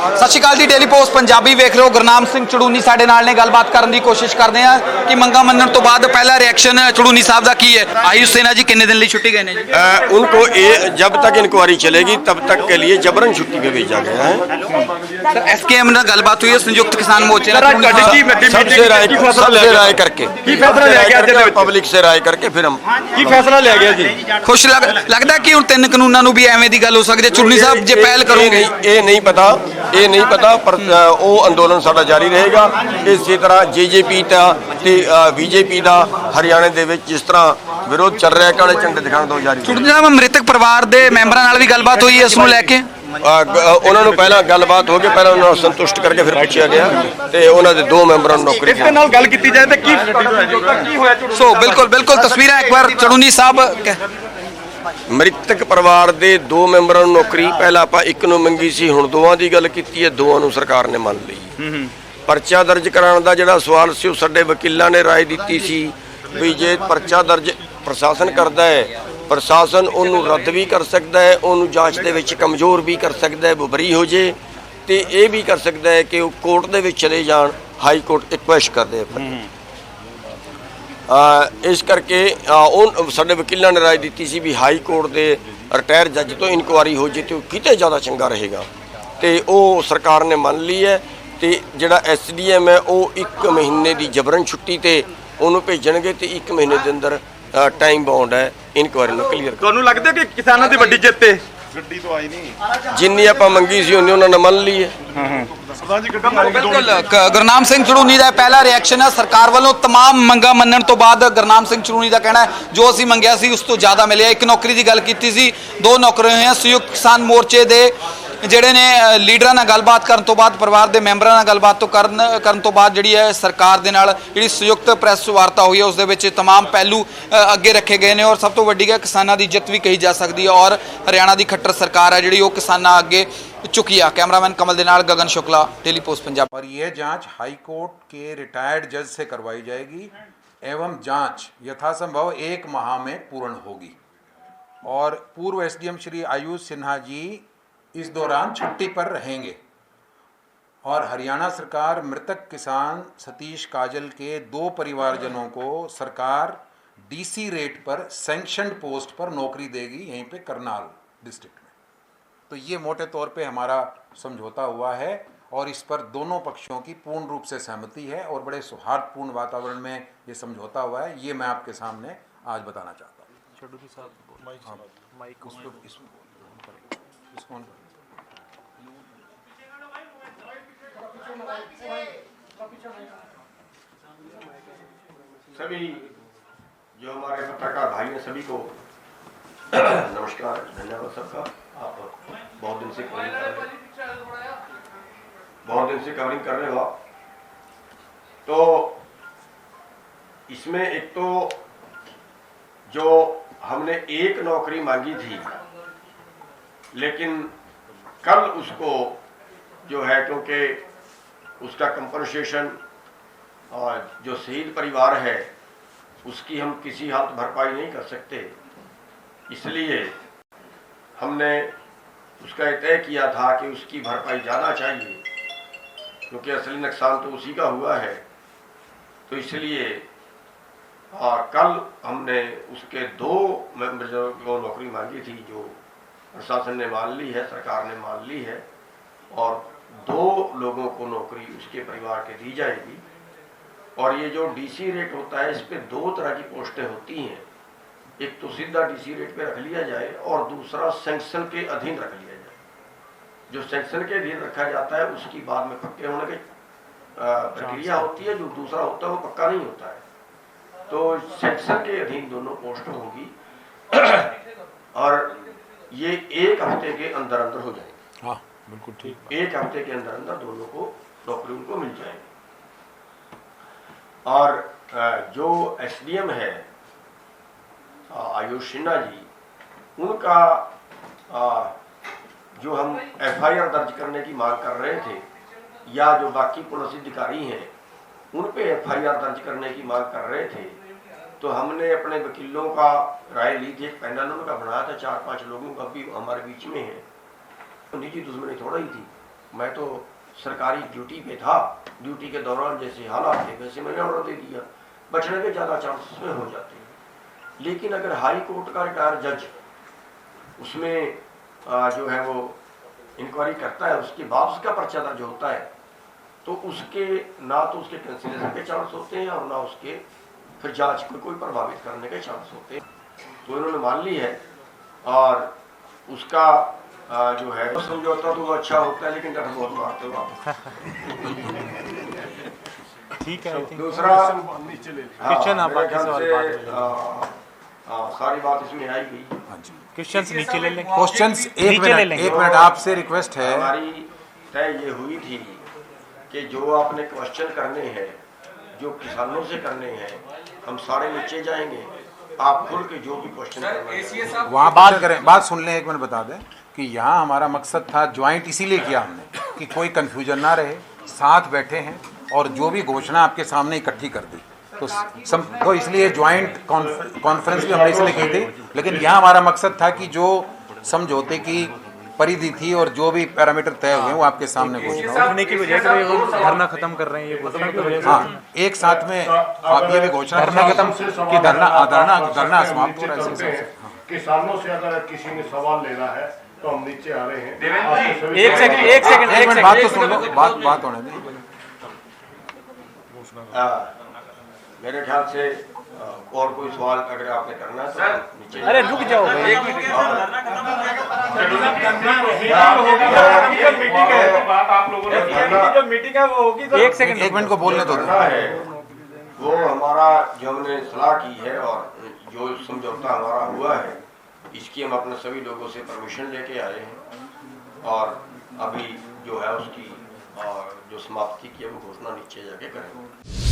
सत श्री अकाल जी। Daily post Punjabi वेख रहे हो। गुरनाम सिंह चड़ूनी साडे नाल ने गलबात करने की कोशिश करते हैं कि मंगा मनण तो बाद पहला रिएक्शन चड़ूनी साहब का की है। आयुष सेना जी कितने दिन लिए छुट्टी गए जी? उनको जब तक इंक्वायरी चलेगी तब तक के लिए जबरन छुट्टी पे भेजा गया है। सर एसकेएम ने गलबात हुई है संयुक्त किसान मोर्चे सबसे राय करके पब्लिक से राय करके फिर हम की फैसला लिया गया जी। खुश लगता है कि हुण 3 कानूनों भी एवें दी गल हो सकती है? चड़ूनी साहब जे पहल करोगे? ये नहीं पता पर वो अंदोलन साडा जारी रहेगा। इसी तरह जेजेपी ते बीजेपी का हरियाणा दे विच जिस तरह विरोध चल रहा है काले झंडे दिखाने तो जारी। चड़ूनी साहब मृतक परिवार के मैंबरां नाल भी गलबात हुई है इस नूं लैके? उन्होंने पहला गलबात हो गई, पहले उन्होंने संतुष्ट करके फिर पूछा गया ते उन्होंने 2 मैंबरों ਨੂੰ नौकरी इसके नाल गल कीती जाए तो की होया? सो बिल्कुल तस्वीरें एक बार चड़ूनी साहब मृतक परिवार के 2 मैंबरों ਨੂੰ नौकरी पहला ਆਪਾਂ ਇੱਕ ਨੂੰ ਮੰਗੀ ਸੀ, ਹੁਣ ਦੋਵਾਂ ਦੀ ਗੱਲ ਕੀਤੀ ਹੈ, ਦੋਵਾਂ ਨੂੰ ਸਰਕਾਰ ਨੇ ਮੰਨ ਲਈ। ਪਰਚਾ ਦਰਜ ਕਰਾਉਣ ਦਾ ਜਿਹੜਾ ਸਵਾਲ ਸੀ ਉਹ ਸਾਡੇ ਵਕੀਲਾਂ ਨੇ ਰਾਏ ਦਿੱਤੀ ਸੀ ਵੀ ਜੇ ਪਰਚਾ ਦਰਜ ਪ੍ਰਸ਼ਾਸਨ ਕਰਦਾ ਹੈ, ਪ੍ਰਸ਼ਾਸਨ ਉਹਨੂੰ ਰੱਦ ਵੀ ਕਰ ਸਕਦਾ ਹੈ, ਉਹਨੂੰ ਜਾਂਚ ਦੇ ਵਿੱਚ ਕਮਜ਼ੋਰ ਵੀ ਕਰ ਸਕਦਾ ਹੈ, ਬਰੀ ਹੋ ਜੇ ਤੇ ਇਹ ਵੀ ਕਰ ਸਕਦਾ ਹੈ ਕਿ ਉਹ ਕੋਰਟ ਦੇ ਵਿੱਚ ਚਲੇ ਜਾਣ, ਹਾਈ ਕੋਰਟ ਰਿਕੁਐਸਟ ਕਰਦੇ इस करके साडे वकीलों ने राय दी सी भी हाई कोर्ट के रिटायर जज तो इनकुआरी हो जाए तो किते ज़्यादा चंगा रहेगा, तो वो सरकार ने मान ली है। तो जिहड़ा SDM है वो 1 महीने की जबरन छुट्टी ते उन्होंने भेजणगे तो 1 महीने के अंदर टाइम बाउंड है इनकुआरी में क्लीयर। तुहानूं लगदा कि किसानों की वड्डी जित है? गड्डी तो आई नहीं, जिन्नी आपां मंगी सी उन्नी उन्होंने मान ली है। बिल्कुल गुरनाम सिंह चड़ूनी का पहला रिएक्शन है सरकार वालों तमाम मंगा मनण तो बाद। गुरनाम सिंह चड़ूनी का कहना है जो असीं मंगिया सी उस तो ज़्यादा मिले। 1 नौकरी की गल की सी, 2 नौकरी हुई हैं। संयुक्त किसान मोर्चे के ਜਿਹੜੇ ਨੇ ਲੀਡਰਾਂ ਨਾਲ ਗੱਲਬਾਤ ਕਰਨ ਤੋਂ ਬਾਅਦ ਪਰਿਵਾਰ ਦੇ ਮੈਂਬਰਾਂ ਨਾਲ ਗੱਲਬਾਤ ਤੋਂ ਕਰਨ ਤੋਂ ਬਾਅਦ ਜਿਹੜੀ ਹੈ ਸਰਕਾਰ ਦੇ ਨਾਲ ਜਿਹੜੀ ਸੰਯੁਕਤ ਪ੍ਰੈਸ ਵਾਰਤਾ ਹੋਈ ਹੈ ਉਸ ਦੇ ਵਿੱਚ तमाम ਪਹਿਲੂ ਅੱਗੇ ਰੱਖੇ ਗਏ ਨੇ ਔਰ ਸਭ ਤੋਂ ਵੱਡੀ ਗੱਲ ਕਿਸਾਨਾਂ ਦੀ ਜਿੱਤ ਵੀ ਕਹੀ ਜਾ ਸਕਦੀ ਹੈ ਔਰ ਹਰਿਆਣਾ ਦੀ ਖੱਟਰ ਸਰਕਾਰ ਹੈ ਜਿਹੜੀ ਉਹ ਕਿਸਾਨਾਂ ਅੱਗੇ चुकी है। कैमरामैन कमल दे नाल गगन शुक्ला, डेली पोस्ट पंजाब। और यह जांच हाई कोर्ट के रिटायर्ड जज से करवाई जाएगी एवं जांच यथासंभव 1 माह में पूर्ण होगी और पूर्व SDM श्री आयुष सिन्हा जी इस दौरान छुट्टी पर रहेंगे और हरियाणा सरकार मृतक किसान सतीश काजल के 2 परिवारजनों को सरकार DC रेट पर सैंक्शनड पोस्ट पर नौकरी देगी यहीं पे करनाल डिस्ट्रिक्ट में। तो ये मोटे तौर पे हमारा समझौता हुआ है और इस पर दोनों पक्षों की पूर्ण रूप से सहमति है और बड़े सौहार्दपूर्ण वातावरण में ये समझौता हुआ है। ये मैं आपके सामने आज बताना चाहता हूँ। सभी जो हमारे पत्रकार भाई हैं सभी को नमस्कार, धन्यवाद सबका। आप बहुत दिन से कवरिंग कर रहे हो आप। तो इसमें एक तो जो हमने 1 नौकरी मांगी थी लेकिन कल उसको जो है क्योंकि उसका कंपनसेशन जो शहीद परिवार है उसकी हम किसी हालत भरपाई नहीं कर सकते, इसलिए हमने उसका तय किया था कि उसकी भरपाई जाना चाहिए क्योंकि असली नुकसान तो उसी का हुआ है। तो इसलिए कल हमने उसके 2 मेंबर को नौकरी मांगी थी जो प्रशासन ने मान ली है, सरकार ने मान ली है और 2 लोगों को नौकरी उसके परिवार के दी जाएगी। और ये जो DC रेट होता है इस पर 2 तरह की पोस्टें होती हैं, एक तो सीधा DC रेट पे रख लिया जाए और दूसरा सैंक्शन के अधीन रख लिया जाए। जो सैंक्शन के अधीन रखा जाता है उसकी बाद में पक्के होने की प्रक्रिया होती है, जो दूसरा होता है वो पक्का नहीं होता है। तो सैंक्शन के अधीन दोनों पोस्ट होगी और ये 1 हफ्ते के अंदर अंदर हो जाएगी। हाँ बिल्कुल ठीक। 1 हफ्ते के अंदर अंदर दोनों को नौकरी उनको मिल जाएगी। और जो SDM है आयुष सिन्हा जी, उनका जो हम FIR दर्ज करने की मांग कर रहे थे या जो बाकी पुलिस अधिकारी हैं उन पे FIR दर्ज करने की मांग कर रहे थे, तो हमने अपने वकीलों का राय ली थी। एक पैनल उनका बनाया था 4-5 लोगों का भी हमारे बीच में है, तो निजी दुश्मनी थोड़ा ही थी। मैं तो सरकारी ड्यूटी पे था, ड्यूटी के दौरान जैसे हालात थे वैसे मैंने ऑर्डर दे दिया, बचने के ज़्यादा चांसेस में हो जाते हैं। लेकिन अगर हाई कोर्ट का रिटायर्ड जज उसमें जो है वो इंक्वायरी करता है, उसके बाद उसका पर्चा दर्ज होता है, तो उसके ना तो उसके कैंसिलेशन के चांस होते हैं और ना उसके फिर जांच को कोई प्रभावित करने के चांस होते हैं। तो इन्होंने मान ली है और उसका जो है तो समझौता तो अच्छा होता है, लेकिन डर बहुत मारते हो आप। ठीक है। दूसरा क्वेश्चन आप बाकी सवाल बाद में सारी बात इसमें आई गई। क्वेश्चंस नीचे ले लें। क्वेश्चंस नीचे ले लेंगे। एक मिनट आपसे रिक्वेस्ट है। हमारी तय ये हुई थी कि जो आपने क्वेश्चन करने हैं, जो किसानों से करने हैं, हम सारे नीचे जाएंगे, आप खुल के जो भी क्वेश्चन करना वहाँ बात करें। बात सुन लें, एक मिनट बता दें कि यहाँ हमारा मकसद था ज्वाइंट इसीलिए किया हमने कि कोई कन्फ्यूजन ना रहे, साथ बैठे हैं और जो भी घोषणा आपके सामने इकट्ठी कर दी, तो इसलिए ज्वाइंट कॉन्फ्रेंस भी हमने इसलिए की थी। लेकिन यहाँ हमारा मकसद था कि जो समझौते की परिधि थी और जो भी पैरामीटर तय हुए वो आपके सामने घोषणा होने की वजह से वो धरना खत्म कर रहे हैं, ये घोषणा की वजह से। हाँ, एक साथ में आप ये भी घोषणा धरना खत्म कि धरना समाप्त हो रहा है। किसानों से अगर किसी ने सवाल लेना है तो हम नीचे आ रहे हैं। एक सेकंड बात तो सुन लो, बात होने दें। मेरे ख्याल से और कोई सवाल अगर आपने करना है तो नीचे। अरे रुक जाओ भाई। मीटिंग है वो होगी तो एक मिनट को बोलने दो। है वो हमारा जो हमने सलाह की है और जो समझौता हमारा हुआ है, इसकी हम अपने सभी लोगों से परमिशन लेके आए हैं और अभी जो है उसकी जो समाप्ति की है वो घोषणा नीचे जाके करेंगे।